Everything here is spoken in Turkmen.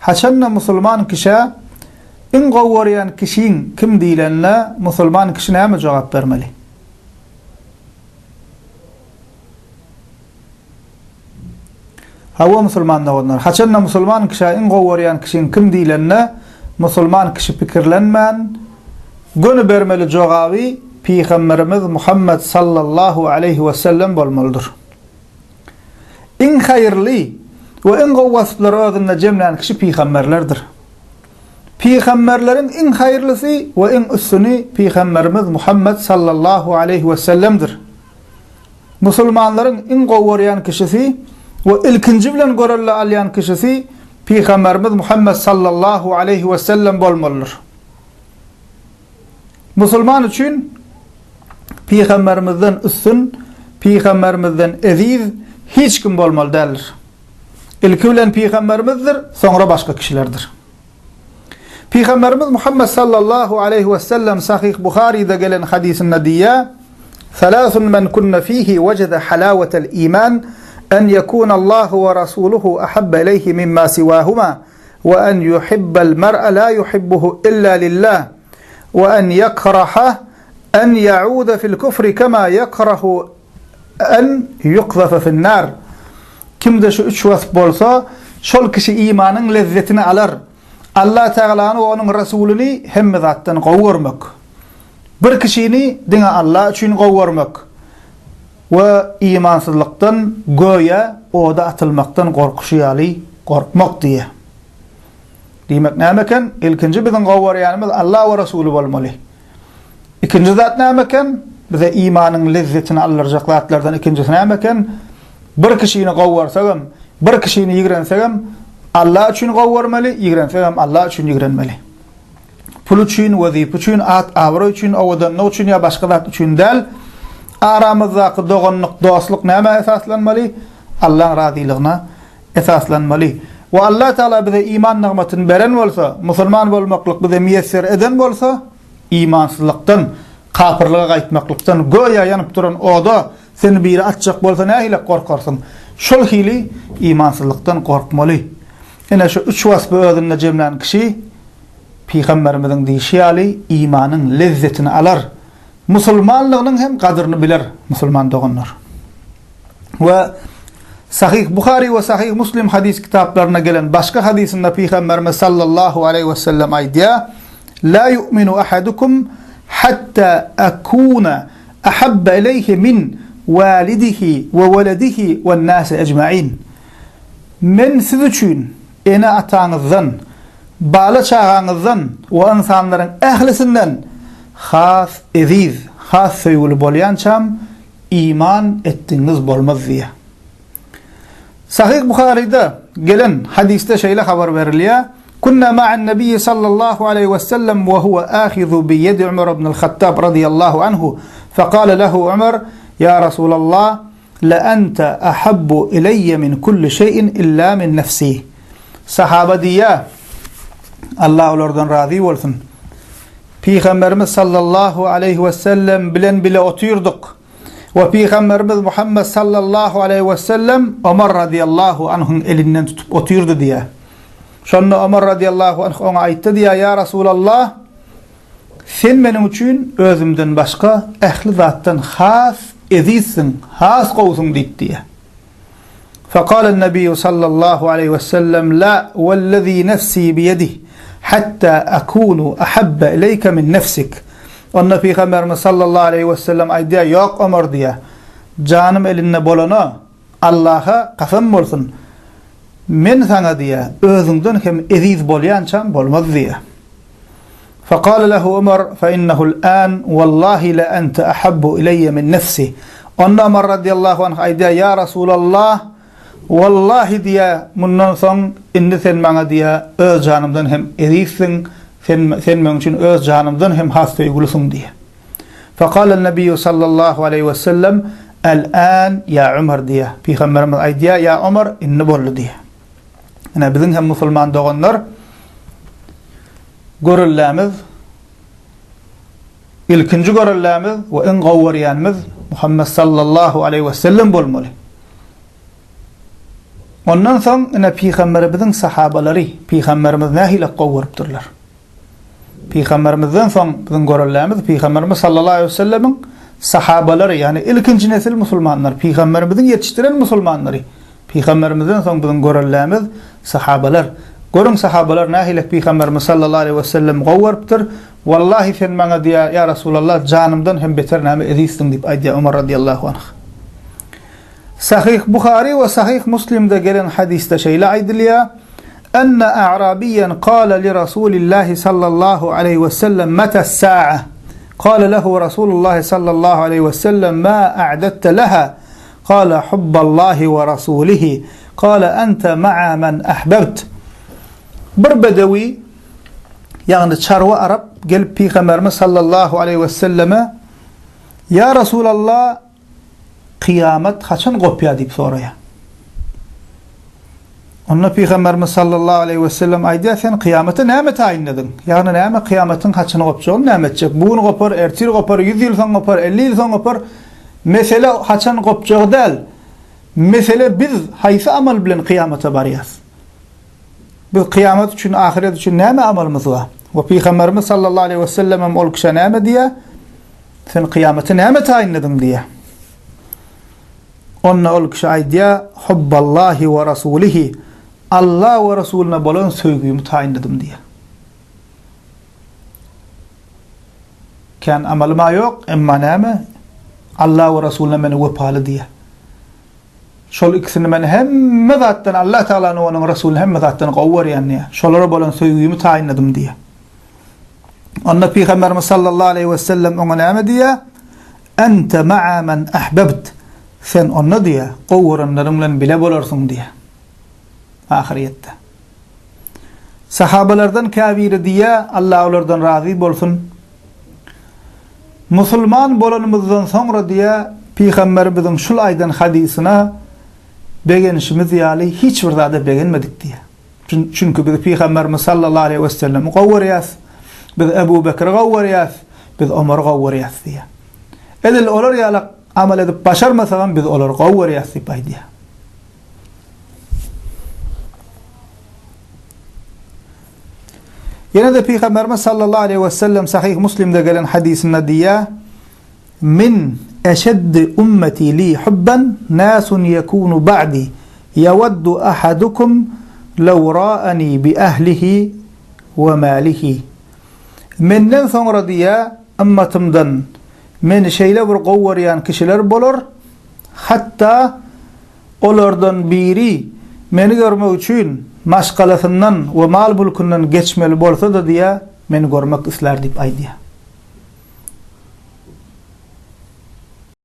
haçanna musulman kişi in gowwaryan kişiň kim diýlenle musulman kişi näme jogap bermeli? Hawa musulman dawlar. Haçanna musulman kişi in gowwaryan kişiň kim diýlenle musulman kişi pikirlenmän gönü bermeli jogaby Peygamberimiz Muhammed sallallahu aleyhi ve sellem bolmalydyr. In hayırlı ve in gowwaslar özünde jemlän kişi peygamberlerdir. Peygamberlerin in hayırlısı ve in üstünü Peygamberimiz Muhammed sallallahu aleyhi ve sellem'dir. Musulmanların in gowwaryan kişisi ve ilkinji bilen görelle alyan kişisi Peygamberimiz Muhammed sallallahu aleyhi ve sellem bolmalydyr. Musulman üçün Peygamberimizden üstün, Peygamberimizden aziz hiç kim bolmaly däldir. İlki bilen Peygamberimizdir, sonra başka kişilerdir. Peygamberimiz Muhammed sallallahu aleyhi ve sellem Sahih Buhari'de gelen hadisinde diýär: "Salasun men kunna fihi vecede halavetel iman en yekuna Allahu ve rasuluhu ahabba ileyhi mimma siwahuma ve en yuhibbel mer'a la yuhibbuhu illa lillah ve en yakraha en ya'uda fil kufri kema yakrahu en yuqzafa fil nar." Kimde şu üç vasf bolsa, şol kişi imanın lezzetini alar. Allah Teala'nı ve onun Resulünü hemme zattan gowurmak. Bir kişini dine Allah üçün gowurmak ve imansızlıktan göye oda atılmaktan korkuşyaly korkmak diye. Demek nämeken? İlkinji bizim gowuryanymyz Allah we Resulü bolmaly. İkinji zat nämeken? Bize imanın lezzetini alırjak zatlardan ikincisi nämeken? Bir kişini gowwarsagam, bir kişini ýigrensegam Allah üçün gowwarmaly, ýigrensegam Allah üçün ýigrenmeli. Pul üçün, wezip üçün, at awra üçün, owadan üçün ya başga zat üçün däl. Aramyzdaky doganlyk, dostlyk näme esaslanmaly? Allah'ın razylygyna esaslanmaly. Ve Allah Teala bize iman nigmetini beren bolsa, musulman bolmaklyk bize müyesser eden bolsa, imansızlykdan, kapyrlyga gaýtmaklykdan goýa ýanyp duran oda seni biri atjak bolsa nähile korkarsın? Şol hili imansızlıktan korkmaly. Ene şu üç vasfy özünde jemlän kişi Peygamberimizin diýşýäli imanın lezzetini alar. Musulmanlygynyň hem kadryny biler musulman doganlar. Ve Sahih Buhari ve Sahih Muslim hadis kitaplarına gelen başka hadisinde Peygamberimiz sallallahu aleyhi ve sellem aýdýar: "La yu'minu ahadukum hatta akuna ahabba ileyhi min walidihi ve waladihi ve nâsi ecmaîn." Men siz üçün ene ataňyzdan, bala çağaňyzdan we insanlaryň ählisinden has aziz, has söýgüli bolýançam iman etdiňiz bolmaz diýär. Sahih Buhari'de gelen hadiste şeýle habar berilýär: "Kunna ma'an nabiyyi sallallahu aleyhi ve sellem ve huve âhizu bi yedi Umar ibn al-Khattab radiyallahu anhu. Faqala lehu Umar: Ya Resulallah, la ente ahabbu ileyye min kulli şeyin illa min nefsi." Sahaba diýär, Allah olardan razı bolsun. Peygamberimiz sallallahu aleyhi ve sellem bilen bile oturduk. Ve Peygamberimiz Muhammed sallallahu aleyhi ve sellem Ömer radıyallahu anh'ın elinden tutup oturdu diye. Şonda Ömer radıyallahu anh ona aytdı diye: "Ya Resulallah, sen benim üçün özümden başka ehli zattan has ezizsin, has qowsun" diye. فقال النبي صلى الله عليه وسلم: "لا والذي نفسي بيده حتى أكون أحب إليك من نفسك." Onda Peygamberimiz sallallahu aleyhi ve sellem aýdýar: "Yok Ömer" diye. "Canım elinle bolana Allah'a kasam bolsun. Men sana diye özüňden hem eziz bolýançam bolmaz" diye. فقال له عمر: "فإنه الآن والله لا أنت أحب إلي من نفسي." Onda Ömer radıyallahu anh aýdýar: "Ya Resulallah, wallahi diye mundan soň indi sen bana diye öz canımdan hem ezizsin, sen men üçün öz canımdan hem has söýgülisin" diye. فقال النبي sallallahu aleyhi ve sellem: "El-an ya Umar" diye. Peygamberimiz aýdýar: "Ya Umar, inni boldy" diye. Ene biziň hem musulman doganlar görüllämiz, ilkinji görüllämiz we en gowwarýanymyz Muhammed sallallahu aleyhi ve sellem bolmaly. Ondan soň ine Peygamberimizin sahabalary, Peygamberimiz nähile gowurupdyrlar. Peygamberimizden soň biziň görellämiz Peygamberimiz sallallahu aleyhi ve sellemin sahabalary, yani ilkinji nesil musulmanlar, Peygamberimizin yetiştiren musulmanlary. Peygamberimizden soň biziň görellämiz sahabalar. Görün sahabalar nähile Peygamberimiz sallallahu aleyhi ve sellem gowurupdyr. Wallahi sen maňa diýär, ya Rasulullah, janymdan hem beter näme edýsdiň diýip aýdýar Umar radiyallahu anh. Sahih Buhari ve Sahih Muslim'de gelen hadiste şeýle aýdylýar: "Enne a'rabiyan qala li Rasulillahi sallallahu aleyhi ve sellem mata as-sa'a?" Qala lahu Rasulullah sallallahu aleyhi ve sellem: "Ma a'dadta laha?" Qala: "Hubballahi ve rasulihi." Qala: "Ente ma'a men ahbabt." Bir bedevi, yani çarwa Arap gelip Peygamberimiz sallallahu aleyhi ve selleme: "Ya Resulallah, kıyamet kaçan kopya?" deyip soraýar. Onda Peygamberimiz sallallahu aleyhi ve sellem aýdýar: "Sen kıyamete näme taýinledin? Yani näme kıyametin kaçany kopjak, näme etjek? Bugün kopar, ertir kopar, 100 ýyl soň kopar, 50 ýyl soň kopar. Mesele kaçan kopjak däl. Mesele biz haýsy amal bilen kıyamete barýas. Biz kıyamet üçin, ahiret üçin näme amalymyz bar? Ve Peygamberimiz sallallahu aleyhi ve sellem ol kişe näme diýär? Sen kıyamete näme taýinledin diýär. Onna ol kişi aýdýar: "Hubballahi ve rasulihi." Allah ve Resulüne bolan söýgümi taýinledim diýär. Kan amalyma ýok, emma näme? Allah ve Resulüne meni wepaly diýär. Şol ikisini men hemme zatdan, Allah Taala we onuň Resulüne hemme zatdan gowwarýan diýär. Şolara bolan söýgümi taýinledim diýär. Onda Peygamberimiz sallallahu aleyhi ve sellem oňa näme diýär? "Ente ma'a men ahbabt." Sen onna diýär, gowwaranlaryň bilen bile bolarsyň diýär. Ahirette. Sahabalardan kabiri diýär, Allah olardan razy bolsun. Musulman bolanymyzdan soňra diýär, Peygamberimiziň şul aýdan hadisine begenişimiz ýaly hiç bir zada begenmedik diýär. Çünkü biz Peygamberimiz sallallahu aleyhi ve sellem gowwarýas, biz Ebu Bekir gowwarýas, biz Ömer gowwarýas diýär. Edil olar ýaly amal edip başarmasagan biz olar gowwarýas diýip aýdýar. Yine de Peygamberimiz sallallahu aleyhi ve sellem Sahih Muslim'de gelen hadisinde diýär: "Min eşeddi ummeti li hubban nasun yekunu ba'di yawaddu ahadukum law ra'ani bi ahlihi ve malihi." Menden sonra diýär, ümmetimden meni şeýle bir gowwarýan kişiler bolar, hatta olardan biri meni görmek üçin maşgalasından we mal bulkundan geçmeli bolsa da diýär, meni görmek isler diýip aýdýar.